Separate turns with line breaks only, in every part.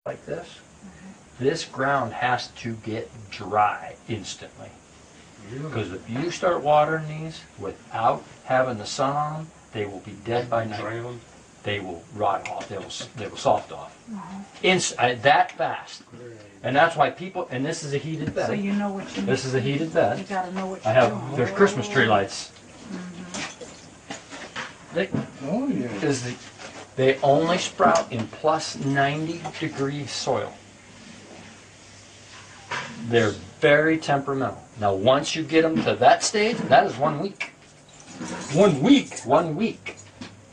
like this, this ground has to get dry instantly. Because if you start watering these without having the sun on them, they will be dead by night. They will rot off. They will soft off. That fast. And that's why people. And this is a heated bed.
So you know what you need.
This is a heated bed.
You gotta know what
I
you're
have. There's Christmas tree lights. They only sprout in plus 90-degree soil. They're very temperamental. Now, once you get them to that stage, that is 1 week.
1 week?
1 week.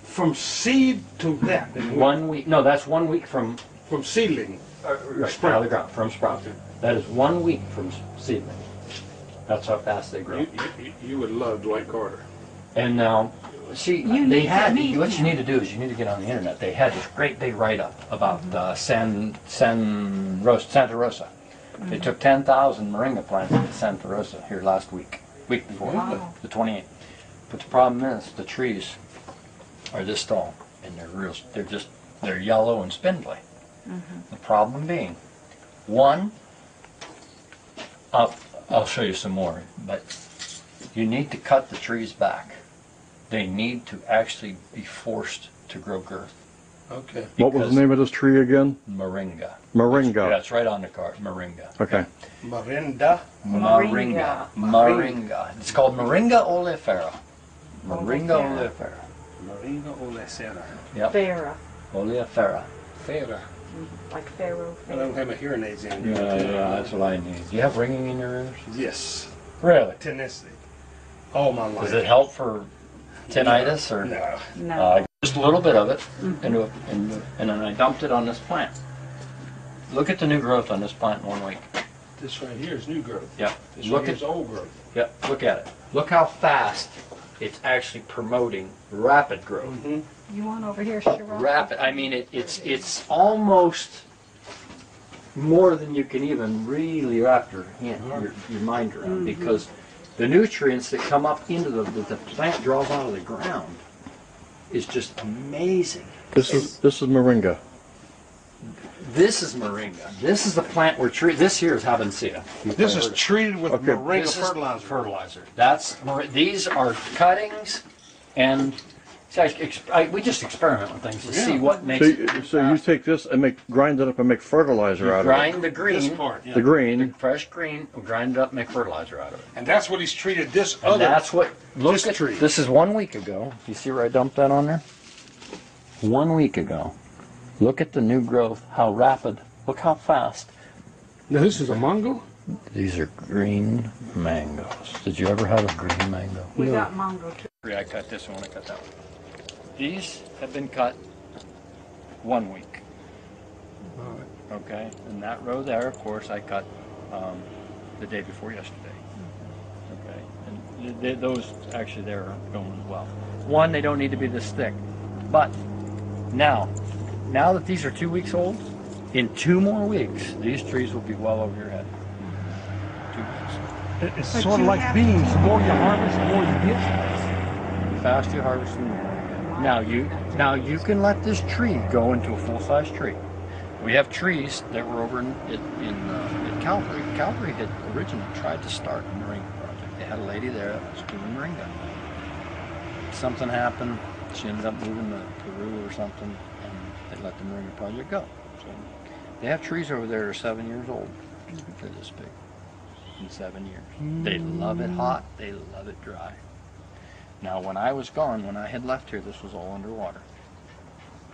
From seed to that?
1 week. No, that's 1 week from
seedling.
Right, out of the ground, from sprout. That is 1 week from seedling. That's how fast they grow.
You would love Dwight Carter.
And now, see, what you need to do is you need to get on the internet. They had this great big write-up about Santa Rosa. They took 10,000 moringa plants to Santa Rosa here last week before, the 28th. But the problem is the trees are this tall, and they're yellow and spindly. The problem being, one, I'll show you some more, but you need to cut the trees back. They need to actually be forced to grow girth.
Okay.
What was the name of this tree again?
Moringa.
Moringa.
Yeah, it's right on the card. Moringa.
Okay.
Moringa.
Moringa. It's called Moringa oleifera. Moringa oleifera.
Moringa oleifera.
Yep.
Farah.
Oleifera.
Farah.
Like Pharaoh.
I don't have my hearing aids in.
Yeah, that's what I need. Do you have ringing in your ears?
Yes.
Really?
Tennessee. All my life.
Does it help for tinnitus or?
No.
No.
Just a little bit of it, and then I dumped it on this plant. Look at the new growth on this plant in 1 week.
This right here is new growth.
Yeah.
This right here is old growth.
Yeah. Look at it. Look how fast it's actually promoting rapid growth.
You want over here, Sharon?
Rapid. I mean, it's almost more than you can even really wrap your mind around, because the nutrients that come up into the plant draws out of the ground is just amazing.
This is moringa.
This is moringa. This is the plant we're treating. This here is habansia.
This is treated with moringa fertilizer.
These are cuttings, and we just experiment with things to see what makes it.
So you take this and grind it up and make fertilizer out of it.
Grind the green.
This part,
The green.
Fresh green, grind it up, make fertilizer out of it.
And that's what he's treated this
And
other.
that's what, look
this
at,
tree.
This is 1 week ago. You see where I dumped that on there? 1 week ago. Look at the new growth, how rapid, look how fast.
Now this is a mango?
These are green mangoes. Did you ever have a green mango?
We got mango too.
I cut this one, I cut that one. These have been cut 1 week. Okay, and that row there, of course, I cut the day before yesterday. Okay, and those actually there are going as well. One, they don't need to be this thick, but now that these are 2 weeks old, in 2 more weeks, these trees will be well over your head. 2 weeks.
It's sort of like beans. The more you harvest, the more you get.
The faster you harvest, the more you get. Now you can let this tree go into a full-size tree. We have trees that were over in Calvary. Calvary had originally tried to start a moringa project. They had a lady there that was doing moringa. Something happened. She ended up moving to Peru or something, and they let the moringa project go. So they have trees over there that are 7 years old. They're this big in 7 years. They love it hot. They love it dry. Now, when I was gone, when I had left here, this was all underwater.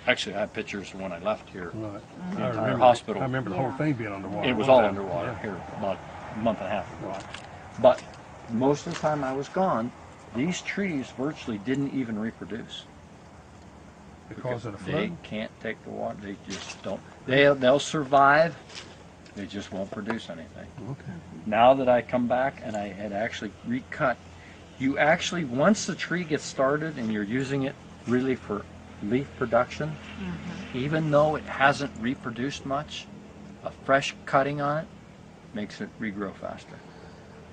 Actually, I have pictures of when I left here.
Right.
The entire hospital.
I remember the whole thing being underwater.
It was all underwater here about a month and a half ago.
Right.
But most of the time I was gone, these trees virtually didn't even reproduce.
Because of the flood?
They can't take the water. They just don't. They'll survive. They just won't produce anything.
Okay.
Now that I come back and I had actually recut, you actually, once the tree gets started and you're using it really for leaf production, even though it hasn't reproduced much, a fresh cutting on it makes it regrow faster.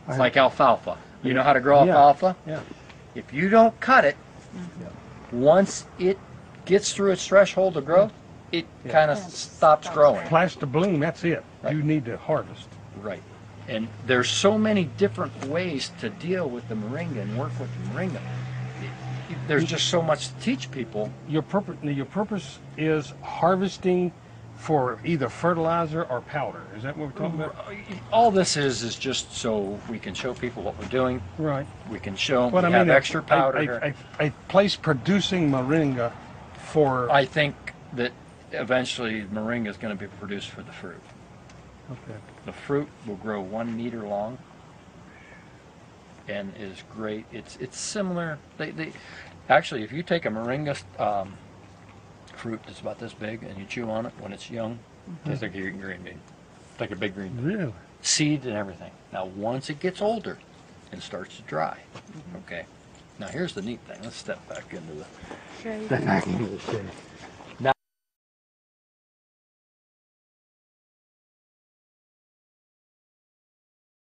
It's like alfalfa. You know how to grow alfalfa?
Yeah.
If you don't cut it, once it gets through its threshold of growth, it kind of stops growing.
Flash to bloom, that's it.
Right.
You need to harvest.
Right. And there's so many different ways to deal with the moringa and work with the moringa. There's just so much to teach people.
Your purpose is harvesting for either fertilizer or powder. Is that what we're talking about?
All this is just so we can show people what we're doing.
Right.
We can show them
But
we
I
have
mean,
extra powder.
a place producing moringa for.
I think that eventually moringa is going to be produced for the fruit.
Okay.
The fruit will grow 1 meter long and is great. It's similar. They actually, if you take a moringa fruit that's about this big and you chew on it when it's young, it's like you're eating green bean. It's like a big green bean.
Really?
Seed and everything. Now, once it gets older and starts to dry, okay. Now, here's the neat thing. Let's step back into the
Shade.
shade.